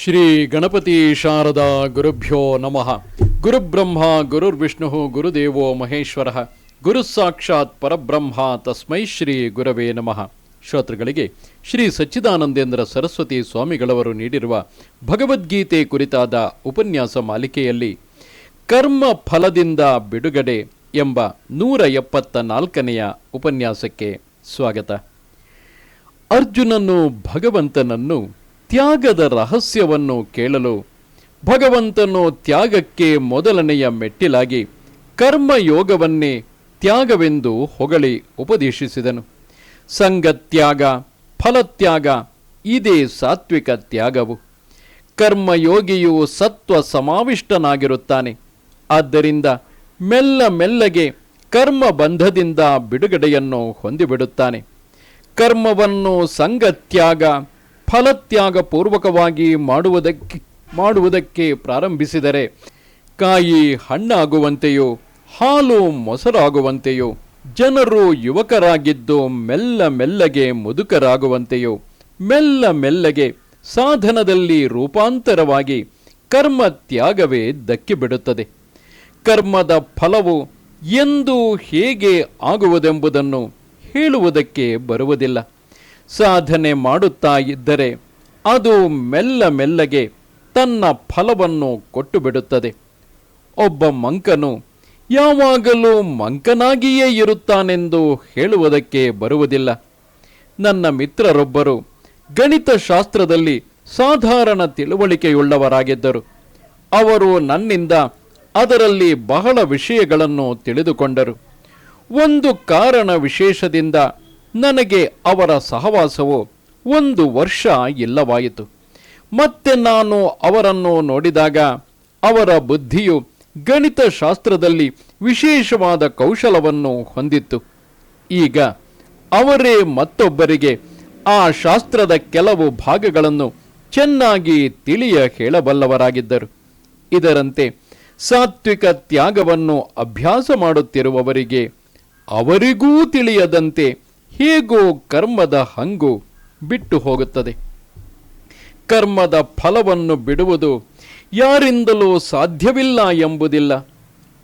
ಶ್ರೀ ಗಣಪತಿ ಶಾರದಾ ಗುರುಭ್ಯೋ ನಮಃ. ಗುರುಬ್ರಹ್ಮ ಗುರುರ್ವಿಷ್ಣು ಗುರುದೇವೋ ಮಹೇಶ್ವರ ಗುರು ಸಾಕ್ಷಾತ್ ಪರಬ್ರಹ್ಮ ತಸ್ಮೈ ಶ್ರೀ ಗುರವೇ ನಮಃ. ಶ್ರೋತೃಗಳಿಗೆ ಶ್ರೀ ಸಚ್ಚಿದಾನಂದೇಂದ್ರ ಸರಸ್ವತಿ ಸ್ವಾಮಿಗಳವರು ನೀಡಿರುವ ಭಗವದ್ಗೀತೆ ಕುರಿತಾದ ಉಪನ್ಯಾಸ ಮಾಲಿಕೆಯಲ್ಲಿ ಕರ್ಮ ಫಲದಿಂದ ಬಿಡುಗಡೆ ಎಂಬ 174ನೆಯ ಉಪನ್ಯಾಸಕ್ಕೆ ಸ್ವಾಗತ. ಅರ್ಜುನನು ಭಗವಂತನನ್ನು ತ್ಯಾಗದ ರಹಸ್ಯವನ್ನು ಕೇಳಲು ಭಗವಂತನು ತ್ಯಾಗಕ್ಕೆ ಮೊದಲನೆಯ ಮೆಟ್ಟಿಲಾಗಿ ಕರ್ಮಯೋಗವನ್ನೇ ತ್ಯಾಗವೆಂದು ಹೊಗಳಿ ಉಪದೇಶಿಸಿದನು. ಸಂಗತ್ಯಾಗ, ಫಲತ್ಯಾಗ ಇದೇ ಸಾತ್ವಿಕ ತ್ಯಾಗವು. ಕರ್ಮಯೋಗಿಯು ಸತ್ವ ಸಮಾವಿಷ್ಟನಾಗಿರುತ್ತಾನೆ. ಆದ್ದರಿಂದ ಮೆಲ್ಲಗೆ ಕರ್ಮ ಬಂಧದಿಂದ ಬಿಡುಗಡೆಯನ್ನು ಹೊಂದಿಬಿಡುತ್ತಾನೆ. ಕರ್ಮವನ್ನು ಸಂಗತ್ಯಾಗ ಫಲತ್ಯಾಗ ಪೂರ್ವಕವಾಗಿ ಮಾಡುವುದಕ್ಕೆ ಪ್ರಾರಂಭಿಸಿದರೆ ಕಾಯಿ ಹಣ್ಣಾಗುವಂತೆಯೋ ಹಾಲು ಮೊಸರಾಗುವಂತೆಯೋ, ಜನರು ಯುವಕರಾಗಿದ್ದು ಮೆಲ್ಲಗೆ ಮುದುಕರಾಗುವಂತೆಯೋ, ಮೆಲ್ಲಗೆ ಸಾಧನದಲ್ಲಿ ರೂಪಾಂತರವಾಗಿ ಕರ್ಮ ತ್ಯಾಗವೇ ದಕ್ಕಿಬಿಡುತ್ತದೆ. ಕರ್ಮದ ಫಲವು ಎಂದು ಹೇಗೆ ಆಗುವುದೆಂಬುದನ್ನು ಹೇಳುವುದಕ್ಕೆ ಬರುವುದಿಲ್ಲ. ಸಾಧನೆ ಮಾಡುತ್ತಾ ಇದ್ದರೆ ಅದು ಮೆಲ್ಲಗೆ ತನ್ನ ಫಲವನ್ನು ಕೊಟ್ಟು ಬಿಡುತ್ತದೆ. ಒಬ್ಬ ಮಂಕನು ಯಾವಾಗಲೂ ಮಂಕನಾಗಿಯೇ ಇರುತ್ತಾನೆಂದು ಹೇಳುವುದಕ್ಕೆ ಬರುವುದಿಲ್ಲ. ನನ್ನ ಮಿತ್ರರೊಬ್ಬರು ಗಣಿತಶಾಸ್ತ್ರದಲ್ಲಿ ಸಾಧಾರಣ ತಿಳುವಳಿಕೆಯುಳ್ಳವರಾಗಿದ್ದರು. ಅವರು ನನ್ನಿಂದ ಅದರಲ್ಲಿ ಬಹಳ ವಿಷಯಗಳನ್ನು ತಿಳಿದುಕೊಂಡರು. ಒಂದು ಕಾರಣ ವಿಶೇಷದಿಂದ ನನಗೆ ಅವರ ಸಹವಾಸವು 1 ವರ್ಷ ಇಲ್ಲವಾಯಿತು. ಮತ್ತೆ ನಾನು ಅವರನ್ನು ನೋಡಿದಾಗ ಅವರ ಬುದ್ಧಿಯು ಗಣಿತಶಾಸ್ತ್ರದಲ್ಲಿ ವಿಶೇಷವಾದ ಕೌಶಲವನ್ನು ಹೊಂದಿತ್ತು. ಈಗ ಅವರೇ ಮತ್ತೊಬ್ಬರಿಗೆ ಆ ಶಾಸ್ತ್ರದ ಕೆಲವು ಭಾಗಗಳನ್ನು ಚೆನ್ನಾಗಿ ತಿಳಿಯ ಹೇಳಬಲ್ಲವರಾಗಿದ್ದರು. ಇದರಂತೆ ಸಾತ್ವಿಕ ತ್ಯಾಗವನ್ನು ಅಭ್ಯಾಸ ಮಾಡುತ್ತಿರುವವರಿಗೆ ಅವರಿಗೂ ತಿಳಿಯದಂತೆ ಹೇಗೋ ಕರ್ಮದ ಹಂಗು ಬಿಟ್ಟು ಹೋಗುತ್ತದೆ. ಕರ್ಮದ ಫಲವನ್ನು ಬಿಡುವುದು ಯಾರಿಂದಲೂ ಸಾಧ್ಯವಿಲ್ಲ ಎಂಬುದಿಲ್ಲ.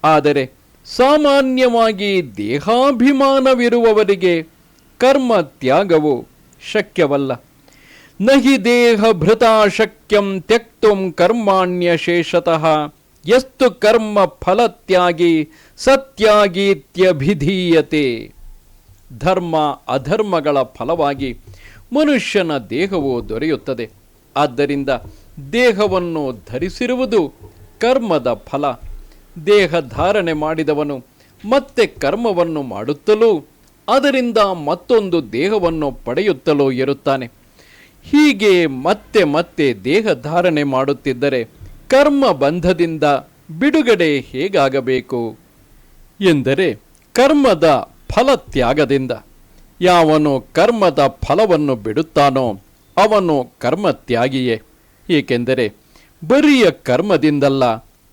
ಆದರೆ ಸಾಮಾನ್ಯವಾಗಿ ದೇಹಾಭಿಮಾನವಿರುವವರಿಗೆ ಕರ್ಮ ತ್ಯಾಗವು ಶಕ್ಯವಲ್ಲ. ನಹಿ ದೇಹಭೃತಾ ಶಕ್ಯಂ ತ್ಯಕ್ತುಂ ಕರ್ಮಾಣ್ಯಶೇಷತಃ ಯಸ್ತು ಕರ್ಮ ಫಲತ್ಯಾಗಿ ಸತ್ಯಾಗೀತ್ಯಭಿಧೀಯತೆ. ಧರ್ಮ ಅಧರ್ಮಗಳ ಫಲವಾಗಿ ಮನುಷ್ಯನ ದೇಹವು ದೊರೆಯುತ್ತದೆ. ಆದ್ದರಿಂದ ದೇಹವನ್ನು ಧರಿಸಿರುವುದು ಕರ್ಮದ ಫಲ. ದೇಹ ಧಾರಣೆ ಮಾಡಿದವನು ಮತ್ತೆ ಕರ್ಮವನ್ನು ಮಾಡುತ್ತಲೂ ಅದರಿಂದ ಮತ್ತೊಂದು ದೇಹವನ್ನು ಪಡೆಯುತ್ತಲೂ ಇರುತ್ತಾನೆ. ಹೀಗೆ ಮತ್ತೆ ದೇಹ ಧಾರಣೆ ಮಾಡುತ್ತಿದ್ದರೆ ಕರ್ಮ ಬಂಧದಿಂದ ಬಿಡುಗಡೆ ಹೇಗಾಗಬೇಕು ಎಂದರೆ ಕರ್ಮದ ಫಲತ್ಯಾಗದಿಂದ. ಯಾವನು ಕರ್ಮದ ಫಲವನ್ನು ಬಿಡುತ್ತಾನೋ ಅವನು ಕರ್ಮತ್ಯಾಗಿಯೇ. ಏಕೆಂದರೆ ಬರಿಯ ಕರ್ಮದಿಂದಲ್ಲ,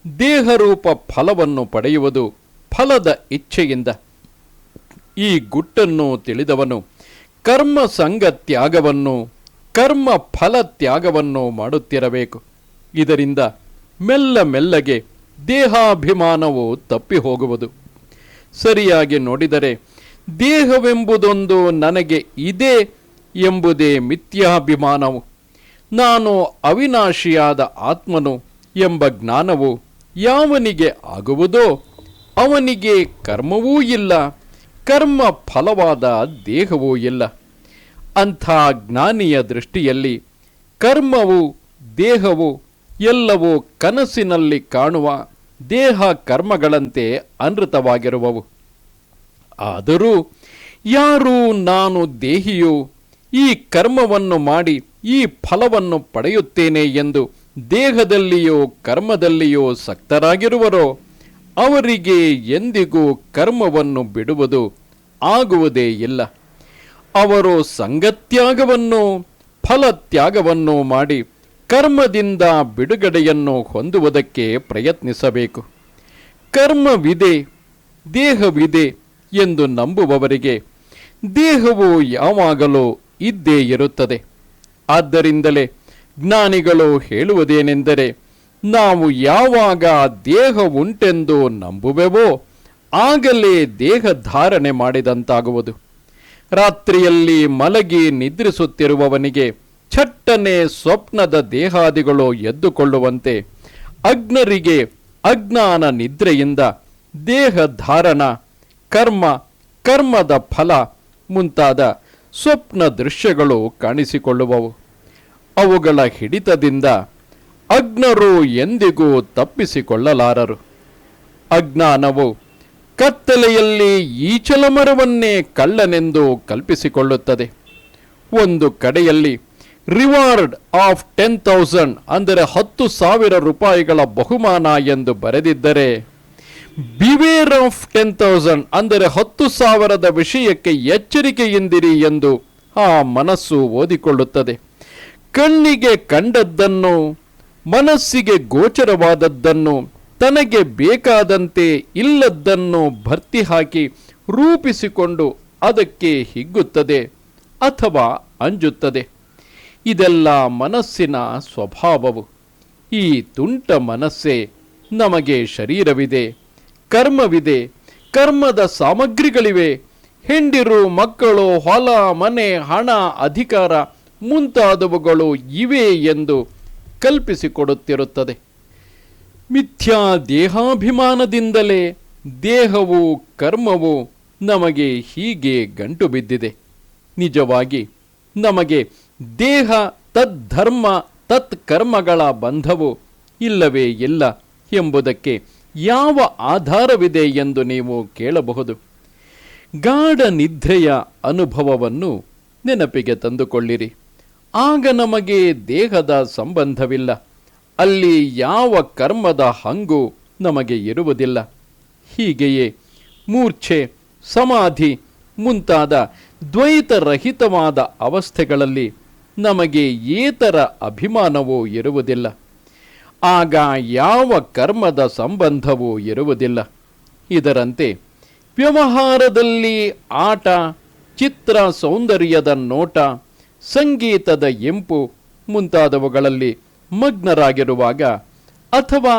ದೇಹರೂಪ ಫಲವನ್ನು ಪಡೆಯುವುದು ಫಲದ ಇಚ್ಛೆಯಿಂದ. ಈ ಗುಟ್ಟನ್ನು ತಿಳಿದವನು ಕರ್ಮ ಸಂಗ ತ್ಯಾಗವನ್ನು, ಕರ್ಮ ಫಲ ತ್ಯಾಗವನ್ನು ಮಾಡುತ್ತಿರಬೇಕು. ಇದರಿಂದ ಮೆಲ್ಲಗೆ ದೇಹಾಭಿಮಾನವು ತಪ್ಪಿ ಹೋಗುವುದು. ಸರಿಯಾಗಿ ನೋಡಿದರೆ ದೇಹವೆಂಬುದೊಂದು ನನಗೆ ಇದೆ ಎಂಬುದೇ ಮಿಥ್ಯಾಭಿಮಾನವು. ನಾನು ಅವಿನಾಶಿಯಾದ ಆತ್ಮನು ಎಂಬ ಜ್ಞಾನವು ಯಾವನಿಗೆ ಆಗುವುದೋ ಅವನಿಗೆ ಕರ್ಮವೂ ಇಲ್ಲ, ಕರ್ಮ ಫಲವಾದ ದೇಹವೂ ಇಲ್ಲ. ಅಂಥ ಜ್ಞಾನಿಯ ದೃಷ್ಟಿಯಲ್ಲಿ ಕರ್ಮವು ದೇಹವು ಎಲ್ಲವೂ ಕನಸಿನಲ್ಲಿ ಕಾಣುವ ದೇಹ ಕರ್ಮಗಳಂತೆ ಅನೃತವಾಗಿರುವವು. ಆದರೂ ಯಾರು ನಾನು ದೇಹಿಯು, ಈ ಕರ್ಮವನ್ನು ಮಾಡಿ ಈ ಫಲವನ್ನು ಪಡೆಯುತ್ತೇನೆ ಎಂದು ದೇಹದಲ್ಲಿಯೋ ಕರ್ಮದಲ್ಲಿಯೋ ಸಕ್ತರಾಗಿರುವರೋ ಅವರಿಗೆ ಎಂದಿಗೂ ಕರ್ಮವನ್ನು ಬಿಡುವುದು ಆಗುವುದೇ ಇಲ್ಲ. ಅವರು ಸಂಗತ್ಯಾಗವನ್ನು ಫಲತ್ಯಾಗವನ್ನು ಮಾಡಿ ಕರ್ಮದಿಂದ ಬಿಡುಗಡೆಯನ್ನು ಹೊಂದುವುದಕ್ಕೆ ಪ್ರಯತ್ನಿಸಬೇಕು. ಕರ್ಮವಿದೆ, ದೇಹವಿದೆ ಎಂದು ನಂಬುವವರಿಗೆ ದೇಹವು ಯಾವಾಗಲೂ ಇದ್ದೇ ಇರುತ್ತದೆ. ಆದ್ದರಿಂದಲೇ ಜ್ಞಾನಿಗಳು ಹೇಳುವುದೇನೆಂದರೆ, ನಾವು ಯಾವಾಗ ದೇಹ ಉಂಟೆಂದು ನಂಬುವೆವೋ ಆಗಲೇ ದೇಹ ಧಾರಣೆ ಮಾಡಿದಂತಾಗುವುದು. ರಾತ್ರಿಯಲ್ಲಿ ಮಲಗಿ ನಿದ್ರಿಸುತ್ತಿರುವವನಿಗೆ ಚಟ್ಟನೆ ಸ್ವಪ್ನದ ದೇಹಾದಿಗಳು ಎದ್ದುಕೊಳ್ಳುವಂತೆ ಅಜ್ಞರಿಗೆ ಅಜ್ಞಾನ ನಿದ್ರೆಯಿಂದ ದೇಹ ಧಾರಣ, ಕರ್ಮ, ಕರ್ಮದ ಫಲ ಮುಂತಾದ ಸ್ವಪ್ನ ದೃಶ್ಯಗಳು ಕಾಣಿಸಿಕೊಳ್ಳುವವು. ಅವುಗಳ ಹಿಡಿತದಿಂದ ಅಜ್ಞರು ಎಂದಿಗೂ ತಪ್ಪಿಸಿಕೊಳ್ಳಲಾರರು. ಅಜ್ಞಾನವು ಕತ್ತಲೆಯಲ್ಲಿ ಈಚಲಮರವನ್ನೇ ಕಳ್ಳನೆಂದು ಕಲ್ಪಿಸಿಕೊಳ್ಳುತ್ತದೆ. ಒಂದು ಕಡೆಯಲ್ಲಿ ರಿವಾರ್ಡ್ ಆಫ್ 10,000 ಅಂದರೆ 10,000 ರೂಪಾಯಿಗಳ ಬಹುಮಾನ ಎಂದು ಬರೆದಿದ್ದರೆ, ಬಿವೇರ್ ಆಫ್ 10,000 ಅಂದರೆ 10,000ದ ವಿಷಯಕ್ಕೆ ಎಚ್ಚರಿಕೆಯಿಂದಿರಿ ಎಂದು ಆ ಮನಸ್ಸು ಓದಿಕೊಳ್ಳುತ್ತದೆ. ಕಣ್ಣಿಗೆ ಕಂಡದ್ದನ್ನು, ಮನಸ್ಸಿಗೆ ಗೋಚರವಾದದ್ದನ್ನು, ತನಗೆ ಬೇಕಾದಂತೆ ಇಲ್ಲದ್ದನ್ನು ಭರ್ತಿ ಹಾಕಿ ರೂಪಿಸಿಕೊಂಡು ಅದಕ್ಕೆ ಹಿಗ್ಗುತ್ತದೆ ಅಥವಾ ಅಂಜುತ್ತದೆ. ಇದೆಲ್ಲ ಮನಸ್ಸಿನ ಸ್ವಭಾವವು. ಈ ತುಂಟ ಮನಸ್ಸೇ ನಮಗೆ ಶರೀರವಿದೆ, ಕರ್ಮವಿದೆ, ಕರ್ಮದ ಸಾಮಗ್ರಿಗಳಿವೆ, ಹೆಂಡಿರು, ಮಕ್ಕಳು, ಹೊಲ, ಮನೆ, ಹಣ, ಅಧಿಕಾರ ಮುಂತಾದವುಗಳು ಇವೆ ಎಂದು ಕಲ್ಪಿಸಿಕೊಡುತ್ತಿರುತ್ತದೆ. ಮಿಥ್ಯಾ ದೇಹಾಭಿಮಾನದಿಂದಲೇ ದೇಹವು, ಕರ್ಮವು ನಮಗೆ ಹೀಗೆ ಗಂಟು ಬಿದ್ದಿದೆ. ನಿಜವಾಗಿ ನಮಗೆ ದೇಹ, ತದ್ಧರ್ಮ, ತತ್ಕರ್ಮಗಳ ಬಂಧವು ಇಲ್ಲವೇ ಇಲ್ಲ ಎಂಬುದಕ್ಕೆ ಯಾವ ಆಧಾರವಿದೆ ಎಂದು ನೀವು ಕೇಳಬಹುದು. ಗಾಢ ನಿದ್ರೆಯ ಅನುಭವವನ್ನು ನೆನಪಿಗೆ ತಂದುಕೊಳ್ಳಿರಿ. ಆಗ ನಮಗೆ ದೇಹದ ಸಂಬಂಧವಿಲ್ಲ. ಅಲ್ಲಿ ಯಾವ ಕರ್ಮದ ಹಂಗು ನಮಗೆ ಇರುವುದಿಲ್ಲ. ಹೀಗೆಯೇ ಮೂರ್ಛೆ, ಸಮಾಧಿ ಮುಂತಾದ ದ್ವೈತರಹಿತವಾದ ಅವಸ್ಥೆಗಳಲ್ಲಿ ನಮಗೆ ಏತರ ಅಭಿಮಾನವೂ ಇರುವುದಿಲ್ಲ. ಆಗ ಯಾವ ಕರ್ಮದ ಸಂಬಂಧವೂ ಇರುವುದಿಲ್ಲ. ಇದರಂತೆ ವ್ಯವಹಾರದಲ್ಲಿ ಆಟ, ಚಿತ್ರ ಸೌಂದರ್ಯದ ನೋಟ, ಸಂಗೀತದ ಇಂಪು ಮುಂತಾದವುಗಳಲ್ಲಿ ಮಗ್ನರಾಗಿರುವಾಗ, ಅಥವಾ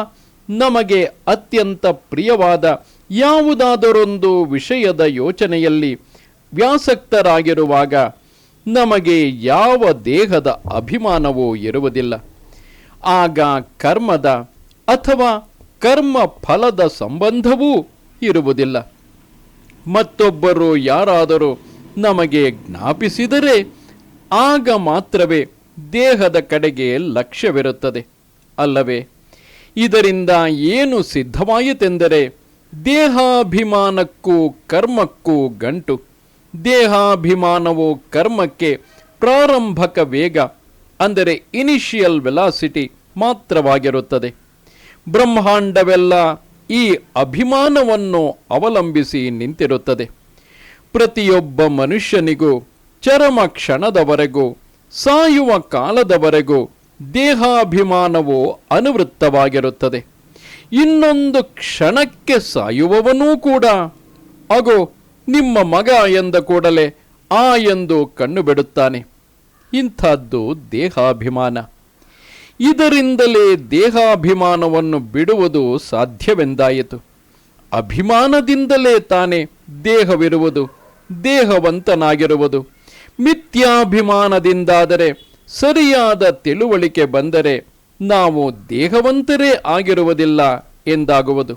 ನಮಗೆ ಅತ್ಯಂತ ಪ್ರಿಯವಾದ ಯಾವುದಾದರೊಂದು ವಿಷಯದ ಯೋಚನೆಯಲ್ಲಿ ವ್ಯಾಸಕ್ತರಾಗಿರುವಾಗ ನಮಗೆ ಯಾವ ದೇಹದ ಅಭಿಮಾನವೂ ಇರುವುದಿಲ್ಲ. ಆಗ ಕರ್ಮದ ಅಥವಾ ಕರ್ಮ ಫಲದ ಸಂಬಂಧವೂ ಇರುವುದಿಲ್ಲ. ಮತ್ತೊಬ್ಬರು ಯಾರಾದರೂ ನಮಗೆ ಜ್ಞಾಪಿಸಿದರೆ ಆಗ ಮಾತ್ರವೇ ದೇಹದ ಕಡೆಗೆ ಲಕ್ಷ್ಯವಿರುತ್ತದೆ ಅಲ್ಲವೇ? ಇದರಿಂದ ಏನು ಸಿದ್ಧವಾಯಿತೆಂದರೆ, ದೇಹಾಭಿಮಾನಕ್ಕೂ ಕರ್ಮಕ್ಕೂ ಗಂಟು. ದೇಹಾಭಿಮಾನವು ಕರ್ಮಕ್ಕೆ ಪ್ರಾರಂಭಕ ವೇಗ ಅಂದರೆ ಇನಿಷಿಯಲ್ ವೆಲಾಸಿಟಿ ಮಾತ್ರವಾಗಿರುತ್ತದೆ. ಬ್ರಹ್ಮಾಂಡವೆಲ್ಲ ಈ ಅಭಿಮಾನವನ್ನು ಅವಲಂಬಿಸಿ ನಿಂತಿರುತ್ತದೆ. ಪ್ರತಿಯೊಬ್ಬ ಮನುಷ್ಯನಿಗೂ ಚರಮ ಕ್ಷಣದವರೆಗೂ, ಸಾಯುವ ಕಾಲದವರೆಗೂ ದೇಹಾಭಿಮಾನವು ಅನುವೃತ್ತವಾಗಿರುತ್ತದೆ. ಇನ್ನೊಂದು ಕ್ಷಣಕ್ಕೆ ಸಾಯುವವನೂ ಕೂಡ ಅಗೋ ನಿಮ್ಮ ಮಗ ಎಂದ ಕೂಡಲೇ ಆ ಎಂದು ಕಣ್ಣು ಬಿಡುತ್ತಾನೆ. ಇಂಥದ್ದು ದೇಹಾಭಿಮಾನ. ಇದರಿಂದಲೇ ದೇಹಾಭಿಮಾನವನ್ನು ಬಿಡುವುದು ಸಾಧ್ಯವೆಂದಾಯಿತು. ಅಭಿಮಾನದಿಂದಲೇ ತಾನೇ ದೇಹವಿರುವುದು, ದೇಹವಂತನಾಗಿರುವುದು. ಮಿಥ್ಯಾಭಿಮಾನದಿಂದಾದರೆ, ಸರಿಯಾದ ತಿಳುವಳಿಕೆ ಬಂದರೆ ನಾವು ದೇಹವಂತರೇ ಆಗಿರುವುದಿಲ್ಲ ಎಂದಾಗುವುದು.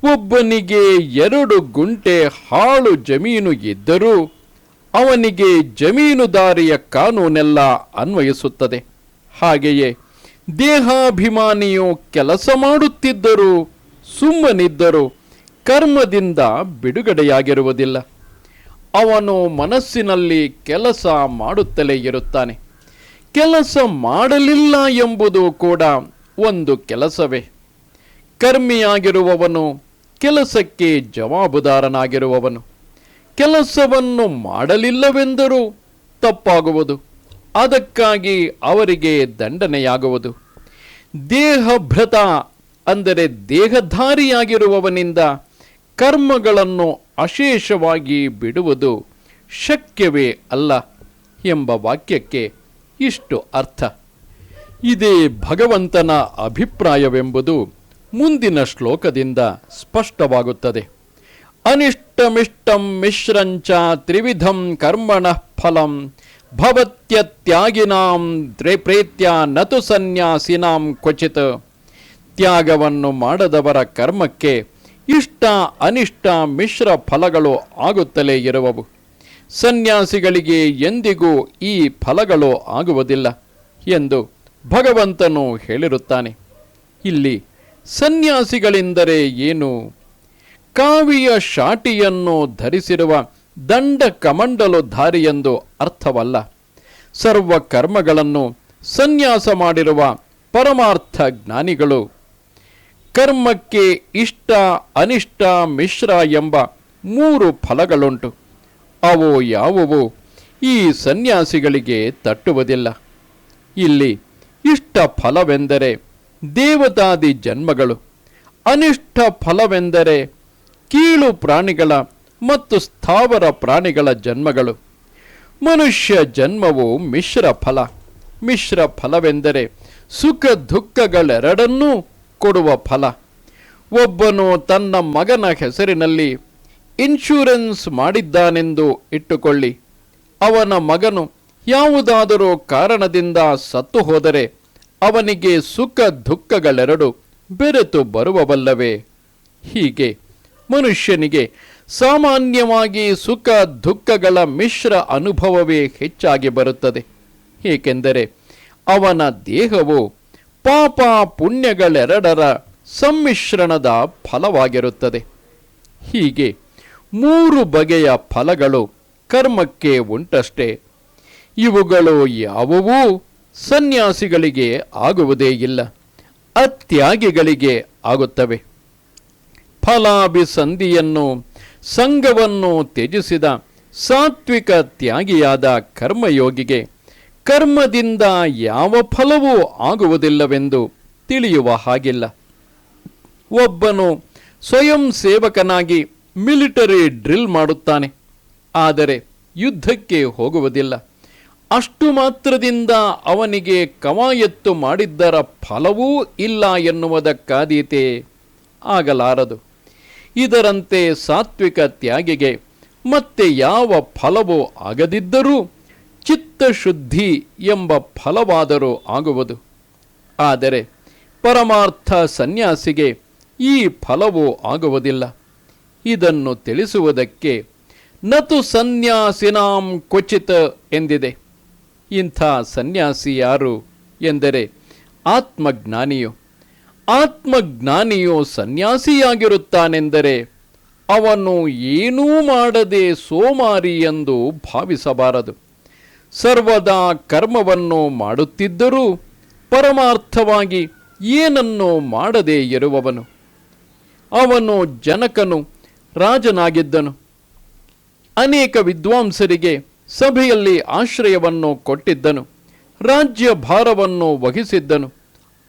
ಒಬ್ಬನಿಗೆ 2 ಗುಂಟೆ ಹಾಳು ಜಮೀನು ಇದ್ದರೂ ಅವನಿಗೆ ಜಮೀನುದಾರಿಯ ಕಾನೂನೆಲ್ಲ ಅನ್ವಯಿಸುತ್ತದೆ. ಹಾಗೆಯೇ ದೇಹಾಭಿಮಾನಿಯು ಕೆಲಸ ಮಾಡುತ್ತಿದ್ದರೂ ಸುಮ್ಮನಿದ್ದರೂ ಕರ್ಮದಿಂದ ಬಿಡುಗಡೆಯಾಗಿರುವುದಿಲ್ಲ. ಅವನು ಮನಸ್ಸಿನಲ್ಲಿ ಕೆಲಸ ಮಾಡುತ್ತಲೇ ಇರುತ್ತಾನೆ. ಕೆಲಸ ಮಾಡಲಿಲ್ಲ ಎಂಬುದು ಕೂಡ ಒಂದು ಕೆಲಸವೇ. ಕರ್ಮಿಯಾಗಿರುವವನು ಕೆಲಸಕ್ಕೆ ಜವಾಬುದಾರನಾಗಿರುವವನು. ಕೆಲಸವನ್ನು ಮಾಡಲಿಲ್ಲವೆಂದರೂ ತಪ್ಪಾಗುವುದು. ಅದಕ್ಕಾಗಿ ಅವರಿಗೆ ದಂಡನೆಯಾಗುವುದು. ದೇಹಭೃತ ಅಂದರೆ ದೇಹಧಾರಿಯಾಗಿರುವವನಿಂದ ಕರ್ಮಗಳನ್ನು ಅಶೇಷವಾಗಿ ಬಿಡುವುದು ಶಕ್ಯವೇ ಅಲ್ಲ ಎಂಬ ವಾಕ್ಯಕ್ಕೆ ಇಷ್ಟು ಅರ್ಥ. ಇದೇ ಭಗವಂತನ ಅಭಿಪ್ರಾಯವೆಂಬುದು ಮುಂದಿನ ಶ್ಲೋಕದಿಂದ ಸ್ಪಷ್ಟವಾಗುತ್ತದೆ. ಅನಿಷ್ಟಮಿಷ್ಟಂ ಮಿಶ್ರಂಚ ತ್ರಿವಿಧಂ ಕರ್ಮಣಃ ಫಲಂ ಭವತ್ಯತ್ಯಾಗಿನಾಂ ಪ್ರೇತ್ಯ ನತು ಸನ್ಯಾಸಿನಾಂ ಕ್ವಚಿತ್. ತ್ಯಾಗವನ್ನು ಮಾಡದವರ ಕರ್ಮಕ್ಕೆ ಇಷ್ಟ ಅನಿಷ್ಟ ಮಿಶ್ರ ಫಲಗಳು ಆಗುತ್ತಲೇ ಇರುವವು. ಸನ್ಯಾಸಿಗಳಿಗೆ ಎಂದಿಗೂ ಈ ಫಲಗಳು ಆಗುವುದಿಲ್ಲ ಎಂದು ಭಗವಂತನು ಹೇಳಿರುತ್ತಾನೆ. ಇಲ್ಲಿ ಸನ್ಯಾಸಿಗಳೆಂದರೆ ಏನು? ಕಾವಿಯ ಶಾಟಿಯನ್ನು ಧರಿಸಿರುವ ದಂಡ ಕಮಂಡಲು ಧಾರಿಯೆಂದು ಅರ್ಥವಲ್ಲ. ಸರ್ವ ಕರ್ಮಗಳನ್ನು ಸನ್ಯಾಸ ಮಾಡಿರುವ ಪರಮಾರ್ಥ ಜ್ಞಾನಿಗಳು. ಕರ್ಮಕ್ಕೆ ಇಷ್ಟ ಅನಿಷ್ಟ ಮಿಶ್ರ ಎಂಬ 3 ಫಲಗಳುಂಟು. ಅವು ಯಾವುವು ಈ ಸನ್ಯಾಸಿಗಳಿಗೆ ತಟ್ಟುವುದಿಲ್ಲ. ಇಲ್ಲಿ ಇಷ್ಟ ಫಲವೆಂದರೆ ದೇವತಾದಿ ಜನ್ಮಗಳು, ಅನಿಷ್ಟ ಫಲವೆಂದರೆ ಕೀಳು ಪ್ರಾಣಿಗಳ ಮತ್ತು ಸ್ಥಾವರ ಪ್ರಾಣಿಗಳ ಜನ್ಮಗಳು. ಮನುಷ್ಯ ಜನ್ಮವು ಮಿಶ್ರ ಫಲ. ಮಿಶ್ರ ಫಲವೆಂದರೆ ಸುಖ ದುಃಖಗಳೆರಡನ್ನೂ ಕೊಡುವ ಫಲ. ಒಬ್ಬನು ತನ್ನ ಮಗನ ಹೆಸರಿನಲ್ಲಿ ಇನ್ಶೂರೆನ್ಸ್ ಮಾಡಿದ್ದಾನೆಂದು ಇಟ್ಟುಕೊಳ್ಳಿ. ಅವನ ಮಗನು ಯಾವುದಾದರೂ ಕಾರಣದಿಂದ ಸತ್ತು ಹೋದರೆ ಅವನಿಗೆ ಸುಖ ದುಃಖಗಳೆರಡು ಬೆರೆತು ಬರುವವಲ್ಲವೇ? ಹೀಗೆ ಮನುಷ್ಯನಿಗೆ ಸಾಮಾನ್ಯವಾಗಿ ಸುಖ ದುಃಖಗಳ ಮಿಶ್ರ ಅನುಭವವೇ ಹೆಚ್ಚಾಗಿ ಬರುತ್ತದೆ. ಏಕೆಂದರೆ ಅವನ ದೇಹವು ಪಾಪ ಪುಣ್ಯಗಳೆರಡರ ಸಮ್ಮಿಶ್ರಣದ ಫಲವಾಗಿರುತ್ತದೆ. ಹೀಗೆ 3 ಬಗೆಯ ಫಲಗಳು ಕರ್ಮಕ್ಕೆ ಉಂಟಷ್ಟೇ. ಇವುಗಳು ಯಾವುವೂ ಸನ್ಯಾಸಿಗಳಿಗೆ ಆಗುವುದೇ ಇಲ್ಲ, ಅತ್ಯಾಗಿಗಳಿಗೆ ಆಗುತ್ತವೆ. ಫಲಾಭಿಸಂಧಿಯನ್ನು ಸಂಘವನ್ನು ತ್ಯಜಿಸಿದ ಸಾತ್ವಿಕ ತ್ಯಾಗಿಯಾದ ಕರ್ಮಯೋಗಿಗೆ ಕರ್ಮದಿಂದ ಯಾವ ಫಲವೂ ಆಗುವುದಿಲ್ಲವೆಂದು ತಿಳಿಯುವ ಹಾಗಿಲ್ಲ. ಒಬ್ಬನು ಸ್ವಯಂ ಸೇವಕನಾಗಿ ಮಿಲಿಟರಿ ಡ್ರಿಲ್ ಮಾಡುತ್ತಾನೆ, ಆದರೆ ಯುದ್ಧಕ್ಕೆ ಹೋಗುವುದಿಲ್ಲ. ಅಷ್ಟು ಮಾತ್ರದಿಂದ ಅವನಿಗೆ ಕವಾಯತ್ತು ಮಾಡಿದ್ದರ ಫಲವೂ ಇಲ್ಲ ಎನ್ನುವುದಕ್ಕಾದೀತೆ ಆಗಲಾರದು. ಇದರಂತೆ ಸಾತ್ವಿಕ ತ್ಯಾಗಿಗೆ ಮತ್ತೆ ಯಾವ ಫಲವೂ ಆಗದಿದ್ದರೂ ಚಿತ್ತಶುದ್ಧಿ ಎಂಬ ಫಲವಾದರೂ ಆಗುವುದು. ಆದರೆ ಪರಮಾರ್ಥ ಸನ್ಯಾಸಿಗೆ ಈ ಫಲವೂ ಆಗುವುದಿಲ್ಲ. ಇದನ್ನು ತಿಳಿಸುವುದಕ್ಕೆ ನತು ಸನ್ಯಾಸಿನಾಂ ಕ್ವಚಿತ್ ಎಂದಿದೆ. ಇಂಥ ಸನ್ಯಾಸಿ ಯಾರು ಎಂದರೆ ಆತ್ಮಜ್ಞಾನಿಯು. ಆತ್ಮಜ್ಞಾನಿಯು ಸನ್ಯಾಸಿಯಾಗಿರುತ್ತಾನೆಂದರೆ ಅವನು ಏನೂ ಮಾಡದೆ ಸೋಮಾರಿ ಎಂದು ಭಾವಿಸಬಾರದು. ಸರ್ವದಾ ಕರ್ಮವನ್ನು ಮಾಡುತ್ತಿದ್ದರೂ ಪರಮಾರ್ಥವಾಗಿ ಏನನ್ನೂ ಮಾಡದೇ ಇರುವವನು. ಅವನು ಜನಕನು ರಾಜನಾಗಿದ್ದನು. ಅನೇಕ ವಿದ್ವಾಂಸರಿಗೆ ಸಭೆಯಲ್ಲಿ ಆಶ್ರಯವನ್ನು ಕೊಟ್ಟಿದ್ದನು. ರಾಜ್ಯ ಭಾರವನ್ನು ವಹಿಸಿದ್ದನು.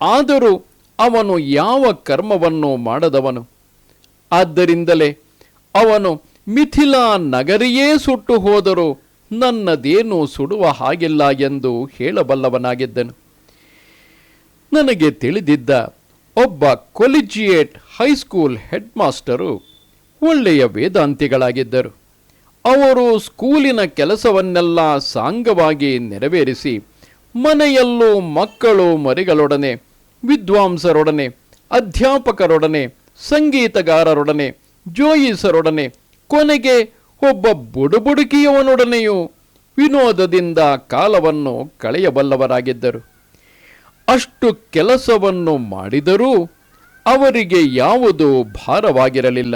ಆದರೂ ಅವನು ಯಾವ ಕರ್ಮವನ್ನು ಮಾಡದವನು. ಆದ್ದರಿಂದಲೇ ಅವನು ಮಿಥಿಲಾ ನಗರಿಯೇ ಸುಟ್ಟು ಹೋದರೂ ನನ್ನದೇನೂ ಸುಡುವ ಹಾಗಿಲ್ಲ ಎಂದು ಹೇಳಬಲ್ಲವನಾಗಿದ್ದನು. ನನಗೆ ತಿಳಿದಿದ್ದ ಒಬ್ಬ ಕೊಲಿಜಿಯೇಟ್ ಹೈಸ್ಕೂಲ್ ಹೆಡ್ ಮಾಸ್ಟರು ಒಳ್ಳೆಯ ವೇದಾಂತಿಗಳಾಗಿದ್ದರು. ಅವರು ಸ್ಕೂಲಿನ ಕೆಲಸವನ್ನೆಲ್ಲ ಸಾಂಗವಾಗಿ ನೆರವೇರಿಸಿ ಮನೆಯಲ್ಲೂ ಮಕ್ಕಳು ಮರಿಗಳೊಡನೆ, ವಿದ್ವಾಂಸರೊಡನೆ, ಅಧ್ಯಾಪಕರೊಡನೆ, ಸಂಗೀತಗಾರರೊಡನೆ, ಜೋಯಿಸರೊಡನೆ, ಕೊನೆಗೆ ಒಬ್ಬ ಬುಡುಬುಡುಕಿಯವನೊಡನೆಯೂ ವಿನೋದದಿಂದ ಕಾಲವನ್ನು ಕಳೆಯಬಲ್ಲವರಾಗಿದ್ದರು. ಅಷ್ಟು ಕೆಲಸವನ್ನು ಮಾಡಿದರೂ ಅವರಿಗೆ ಯಾವುದೂ ಭಾರವಾಗಿರಲಿಲ್ಲ.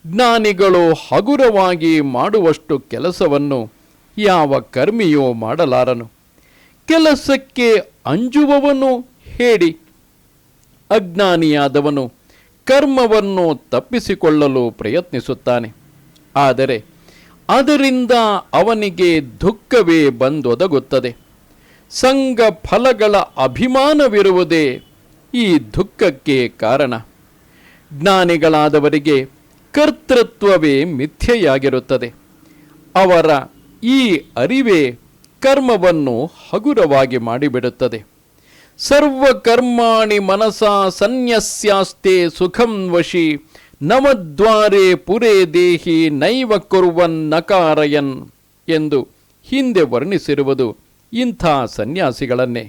ಜ್ಞಾನಿಗಳು ಹಗುರವಾಗಿ ಮಾಡುವಷ್ಟು ಕೆಲಸವನ್ನು ಯಾವ ಕರ್ಮಿಯೂ ಮಾಡಲಾರನು. ಕೆಲಸಕ್ಕೆ ಅಂಜುವವನು ಹೇಳಿ. ಅಜ್ಞಾನಿಯಾದವನು ಕರ್ಮವನ್ನು ತಪ್ಪಿಸಿಕೊಳ್ಳಲು ಪ್ರಯತ್ನಿಸುತ್ತಾನೆ. ಆದರೆ ಅದರಿಂದ ಅವನಿಗೆ ದುಃಖವೇ ಬಂದೊದಗುತ್ತದೆ. ಸಂಘ ಫಲಗಳ ಅಭಿಮಾನವಿರುವುದೇ ಈ ದುಃಖಕ್ಕೆ ಕಾರಣ. ಜ್ಞಾನಿಗಳಾದವರಿಗೆ ಕರ್ತೃತ್ವವೇ ಮಿಥ್ಯೆಯಾಗಿರುತ್ತದೆ. ಅವರ ಈ ಅರಿವೇ ಕರ್ಮವನ್ನು ಹಗುರವಾಗಿ ಮಾಡಿಬಿಡುತ್ತದೆ. ಸರ್ವಕರ್ಮಾಣಿ ಮನಸಾ ಸನ್ಯಸ್ಯಾಸ್ತೆ ಸುಖಂ ವಶಿ ನವದ್ವಾರೆ ಪುರೇ ದೇಹಿ ನೈವ ಕುರ್ವನ್ ನಕಾರಯನ್ ಎಂದು ಹಿಂದೆ ವರ್ಣಿಸಿರುವುದು ಇಂಥ ಸನ್ಯಾಸಿಗಳನ್ನೇ.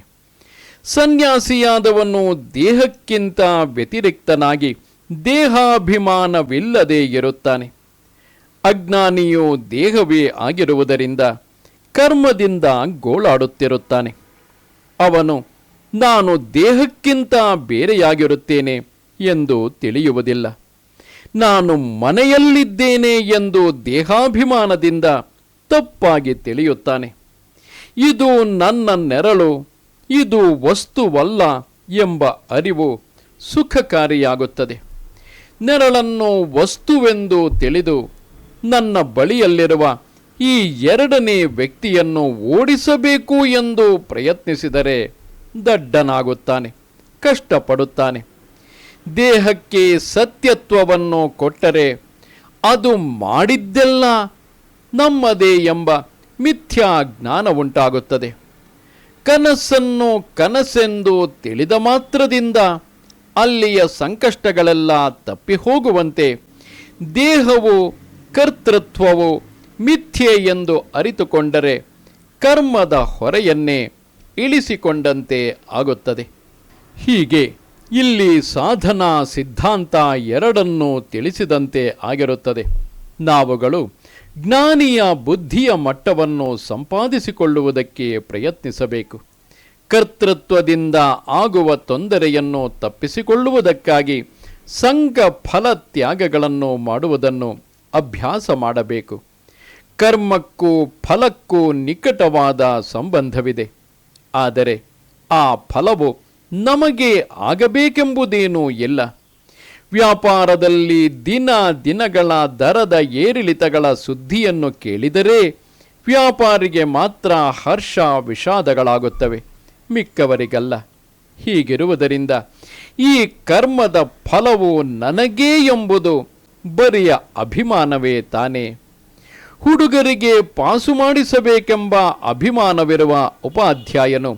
ಸನ್ಯಾಸಿಯಾದವನು ದೇಹಕ್ಕಿಂತ ವ್ಯತಿರಿಕ್ತನಾಗಿ ದೇಹಾಭಿಮಾನವಿಲ್ಲದೆ ಇರುತ್ತಾನೆ. ಅಜ್ಞಾನಿಯು ದೇಹವೇ ಆಗಿರುವುದರಿಂದ ಕರ್ಮದಿಂದ ಗೋಳಾಡುತ್ತಿರುತ್ತಾನೆ. ಅವನು ನಾನು ದೇಹಕ್ಕಿಂತ ಬೇರೆಯಾಗಿರುತ್ತೇನೆ ಎಂದು ತಿಳಿಯುವುದಿಲ್ಲ. ನಾನು ಮನೆಯಲ್ಲಿದ್ದೇನೆ ಎಂದು ದೇಹಾಭಿಮಾನದಿಂದ ತಪ್ಪಾಗಿ ತಿಳಿಯುತ್ತಾನೆ. ಇದು ನನ್ನ ನೆರಳು, ಇದು ವಸ್ತುವಲ್ಲ ಎಂಬ ಅರಿವು ಸುಖಕಾರಿಯಾಗುತ್ತದೆ. ನೆರಳನ್ನು ವಸ್ತುವೆಂದು ತಿಳಿದು ನನ್ನ ಬಳಿಯಲ್ಲಿರುವ ಈ ಎರಡನೇ ವ್ಯಕ್ತಿಯನ್ನು ಓಡಿಸಬೇಕು ಎಂದು ಪ್ರಯತ್ನಿಸಿದರೆ ದಡ್ಡನಾಗುತ್ತಾನೆ, ಕಷ್ಟಪಡುತ್ತಾನೆ. ದೇಹಕ್ಕೆ ಸತ್ಯತ್ವವನ್ನು ಕೊಟ್ಟರೆ ಅದು ಮಾಡಿದ್ದೆಲ್ಲ ನಮ್ಮದೇ ಎಂಬ ಮಿಥ್ಯಾ ಜ್ಞಾನ ಉಂಟಾಗುತ್ತದೆ. ಕನಸನ್ನು ಕನಸೆಂದು ತಿಳಿದ ಮಾತ್ರದಿಂದ ಅಲ್ಲಿಯ ಸಂಕಷ್ಟಗಳೆಲ್ಲ ತಪ್ಪಿ ಹೋಗುವಂತೆ ದೇಹವು ಕರ್ತೃತ್ವವು ಮಿಥ್ಯೆ ಎಂದು ಅರಿತುಕೊಂಡರೆ ಕರ್ಮದ ಹೊರೆಯನ್ನೇ ಇಳಿಸಿಕೊಂಡಂತೆ ಆಗುತ್ತದೆ. ಹೀಗೆ ಇಲ್ಲಿ ಸಾಧನಾ ಸಿದ್ಧಾಂತ ಎರಡನ್ನೂ ತಿಳಿಸಿದಂತೆ ಆಗಿರುತ್ತದೆ. ನಾವುಗಳು ಜ್ಞಾನಿಯ ಬುದ್ಧಿಯ ಮಟ್ಟವನ್ನು ಸಂಪಾದಿಸಿಕೊಳ್ಳುವುದಕ್ಕೆ ಪ್ರಯತ್ನಿಸಬೇಕು. ಕರ್ತೃತ್ವದಿಂದ ಆಗುವ ತೊಂದರೆಯನ್ನು ತಪ್ಪಿಸಿಕೊಳ್ಳುವುದಕ್ಕಾಗಿ ಸಂಘ ಫಲ ತ್ಯಾಗಗಳನ್ನು ಮಾಡುವುದನ್ನು ಅಭ್ಯಾಸ ಮಾಡಬೇಕು. ಕರ್ಮಕ್ಕೂ ಫಲಕ್ಕೂ ನಿಕಟವಾದ ಸಂಬಂಧವಿದೆ. ಆದರೆ ಆ ಫಲವು ನಮಗೆ ಆಗಬೇಕೆಂಬುದೇನೂ ಇಲ್ಲ. ವ್ಯಾಪಾರದಲ್ಲಿ ದಿನಗಳ ದರದ ಏರಿಳಿತಗಳ ಸುದ್ದಿಯನ್ನು ಕೇಳಿದರೆ ವ್ಯಾಪಾರಿಗೆ ಮಾತ್ರ ಹರ್ಷ ವಿಷಾದಗಳಾಗುತ್ತವೆ, ಮಿಕ್ಕವರಿಗಲ್ಲ. ಹೀಗಿರುವುದರಿಂದ ಈ ಕರ್ಮದ ಫಲವು ನನಗೇ ಎಂಬುದು ಬರಿಯ ಅಭಿಮಾನವೇ ತಾನೇ. ಹುಡುಗರಿಗೆ ಪಾಸು ಮಾಡಿಸಬೇಕೆಂಬ ಅಭಿಮಾನವಿರುವ ಉಪಾಧ್ಯಾಯನು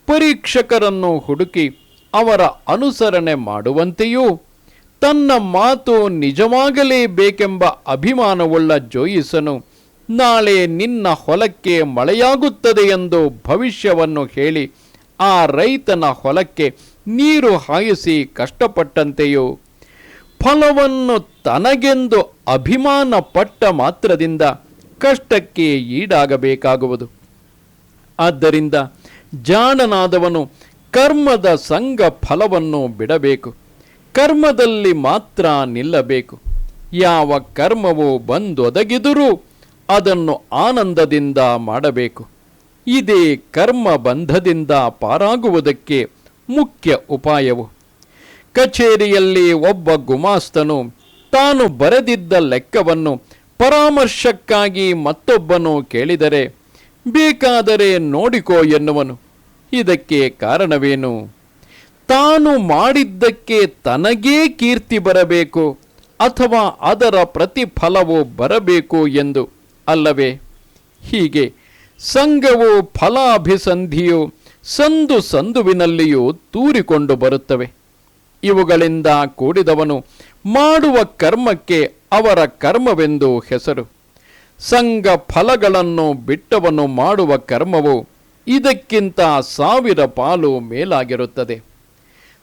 ಪರೀಕ್ಷಕರನ್ನು ಹುಡುಕಿ ಅವರ ಅನುಸರಣೆ ಮಾಡುವಂತೆಯೂ ತನ್ನ ಮಾತು ನಿಜವಾಗಲೇಬೇಕೆಂಬ ಅಭಿಮಾನವುಳ್ಳ ಜೋಯಿಸನು ನಾಳೆ ನಿನ್ನ ಹೊಲಕ್ಕೆ ಮಳೆಯಾಗುತ್ತದೆ ಎಂದು ಭವಿಷ್ಯವನ್ನು ಹೇಳಿ ಆ ರೈತನ ಹೊಲಕ್ಕೆ ನೀರು ಹಾಯಿಸಿ ಕಷ್ಟಪಟ್ಟಂತೆಯೂ ಫಲವನ್ನು ತನಗೆಂದು ಅಭಿಮಾನ ಪಟ್ಟ ಮಾತ್ರದಿಂದ ಕಷ್ಟಕ್ಕೆ ಈಡಾಗಬೇಕಾಗುವುದು. ಆದ್ದರಿಂದ ಜಾಣನಾದವನು ಕರ್ಮದ ಸಂಘ ಫಲವನ್ನು ಬಿಡಬೇಕು. ಕರ್ಮದಲ್ಲಿ ಮಾತ್ರ ನಿಲ್ಲಬೇಕು. ಯಾವ ಕರ್ಮವು ಬಂದೊದಗಿದರೂ ಅದನ್ನು ಆನಂದದಿಂದ ಮಾಡಬೇಕು. ಇದೇ ಕರ್ಮ ಬಂಧದಿಂದ ಪಾರಾಗುವುದಕ್ಕೆ ಮುಖ್ಯ ಉಪಾಯವು. ಕಚೇರಿಯಲ್ಲಿ ಒಬ್ಬ ಗುಮಾಸ್ತನು ತಾನು ಬರೆದಿದ್ದ ಲೆಕ್ಕವನ್ನು ಪರಾಮರ್ಶಕ್ಕಾಗಿ ಮತ್ತೊಬ್ಬನು ಕೇಳಿದರೆ ಬೇಕಾದರೆ ನೋಡಿಕೋ ಎನ್ನುವನು. ಇದಕ್ಕೆ ಕಾರಣವೇನು? ತಾನು ಮಾಡಿದ್ದಕ್ಕೆ ತನಗೇ ಕೀರ್ತಿ ಬರಬೇಕು ಅಥವಾ ಅದರ ಪ್ರತಿಫಲವು ಬರಬೇಕು ಎಂದು ಅಲ್ಲವೇ? ಹೀಗೆ ಸಂಘವು ಫಲಾಭಿಸಂಧಿಯು ಸಂದು ಸಂದುವಿನಲ್ಲಿಯೂ ತೂರಿಕೊಂಡು ಬರುತ್ತವೆ. ಇವುಗಳಿಂದ ಕೂಡಿದವನು ಮಾಡುವ ಕರ್ಮಕ್ಕೆ ಅವರ ಕರ್ಮವೆಂದು ಹೆಸರು. ಸಂಘ ಫಲಗಳನ್ನು ಬಿಟ್ಟವನು ಮಾಡುವ ಕರ್ಮವು ಇದಕ್ಕಿಂತ 1000 ಪಾಲು ಮೇಲಾಗಿರುತ್ತದೆ.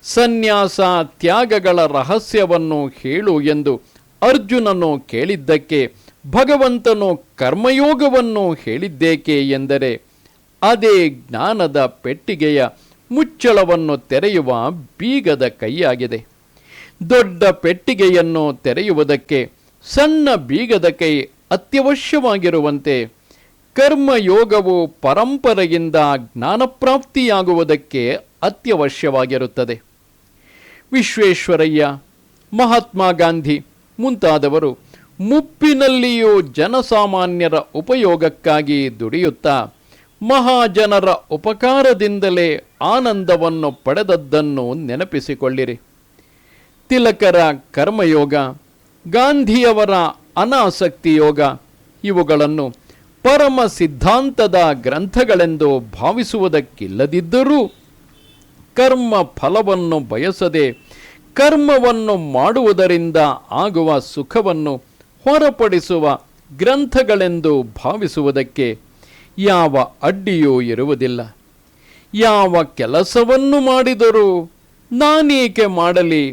ಸನ್ಯಾಸ ತ್ಯಾಗಗಳ ರಹಸ್ಯವನ್ನು ಹೇಳು ಎಂದು ಅರ್ಜುನನು ಕೇಳಿದ್ದಕ್ಕೆ ಭಗವಂತನು ಕರ್ಮಯೋಗವನ್ನು ಹೇಳಿದ್ದೇಕೆ ಎಂದರೆ ಅದೇ ಜ್ಞಾನದ ಪೆಟ್ಟಿಗೆಯ ಮುಚ್ಚಳವನ್ನು ತೆರೆಯುವ ಬೀಗದ ಕೈಯಾಗಿದೆ. ದೊಡ್ಡ ಪೆಟ್ಟಿಗೆಯನ್ನು ತೆರೆಯುವುದಕ್ಕೆ ಸಣ್ಣ ಬೀಗದ ಕೈ ಅತ್ಯವಶ್ಯವಾಗಿರುವಂತೆ ಕರ್ಮಯೋಗವು ಪರಂಪರೆಯಿಂದ ಜ್ಞಾನಪ್ರಾಪ್ತಿಯಾಗುವುದಕ್ಕೆ ಅತ್ಯವಶ್ಯವಾಗಿರುತ್ತದೆ. ವಿಶ್ವೇಶ್ವರಯ್ಯ, ಮಹಾತ್ಮ ಗಾಂಧಿ ಮುಂತಾದವರು ಮುಪ್ಪಿನಲ್ಲಿಯೂ ಜನಸಾಮಾನ್ಯರ ಉಪಯೋಗಕ್ಕಾಗಿ ದುಡಿಯುತ್ತಾ ಮಹಾಜನರ ಉಪಕಾರದಿಂದಲೇ ಆನಂದವನ್ನು ಪಡೆದದ್ದನ್ನು ನೆನಪಿಸಿಕೊಳ್ಳಿರಿ. ತಿಲಕರ ಕರ್ಮಯೋಗ, ಗಾಂಧಿಯವರ ಅನಾಸಕ್ತಿ ಯೋಗ ಇವುಗಳನ್ನು ಪರಮ ಸಿದ್ಧಾಂತದ ಗ್ರಂಥಗಳೆಂದು ಭಾವಿಸುವುದಕ್ಕಿಲ್ಲದಿದ್ದರೂ ಕರ್ಮ ಫಲವನ್ನು ಬಯಸದೆ ಕರ್ಮವನ್ನು ಮಾಡುವುದರಿಂದ ಆಗುವ ಸುಖವನ್ನು ಹೊರಪಡಿಸುವ ಗ್ರಂಥಗಳೆಂದು ಭಾವಿಸುವುದಕ್ಕೆ ಯಾವ ಅಡ್ಡಿಯೂ ಇರುವುದಿಲ್ಲ. ಯಾವ ಕೆಲಸವನ್ನು ಮಾಡಿದರೂ ನಾನೇಕೆ ಮಾಡಲಿ,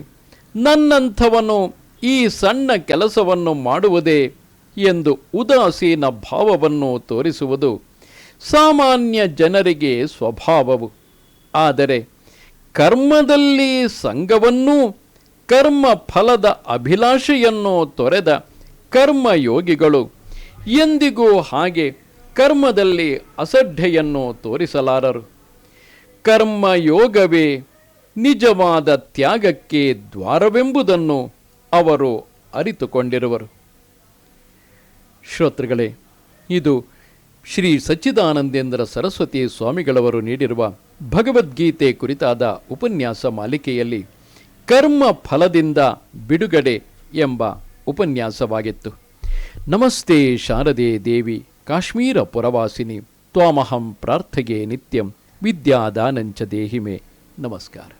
ನನ್ನಂಥವನು ಈ ಸಣ್ಣ ಕೆಲಸವನ್ನು ಮಾಡುವುದೇ ಎಂದು ಉದಾಸೀನ ಭಾವವನ್ನು ತೋರಿಸುವುದು ಸಾಮಾನ್ಯ ಜನರಿಗೆ ಸ್ವಭಾವವು. ಆದರೆ ಕರ್ಮದಲ್ಲಿ ಸಂಘವನ್ನೂ ಕರ್ಮ ಫಲದ ಅಭಿಲಾಷೆಯನ್ನು ತೊರೆದ ಕರ್ಮಯೋಗಿಗಳು ಎಂದಿಗೂ ಹಾಗೆ ಕರ್ಮದಲ್ಲಿ ಅಸಡ್ಡೆಯನ್ನು ತೋರಿಸಲಾರರು. ಕರ್ಮಯೋಗವೇ ನಿಜವಾದ ತ್ಯಾಗಕ್ಕೆ ದ್ವಾರವೆಂಬುದನ್ನು ಅವರು ಅರಿತುಕೊಂಡಿರುವರು. ಶ್ರೋತೃಗಳೇ, ಇದು ಶ್ರೀ ಸಚ್ಚಿದಾನಂದೇಂದ್ರ ಸರಸ್ವತಿ ಸ್ವಾಮಿಗಳವರು ನೀಡಿರುವ ಭಗವದ್ಗೀತೆ ಕುರಿತಾದ ಉಪನ್ಯಾಸ ಮಾಲಿಕೆಯಲ್ಲಿ ಕರ್ಮ ಫಲದಿಂದ ಬಿಡುಗಡೆ ಎಂಬ ಉಪನ್ಯಾಸವಾಗಿತ್ತು. ನಮಸ್ತೆ ಶಾರದೆ ದೇವಿ ಕಾಶ್ಮೀರ ಪುರವಾಸಿನಿ ತ್ವಾಮಹಂ ಪ್ರಾರ್ಥಗೆ ನಿತ್ಯಂ ವಿದ್ಯಾದಾನಂಚ ದೇಹಿಮೆ. ನಮಸ್ಕಾರ.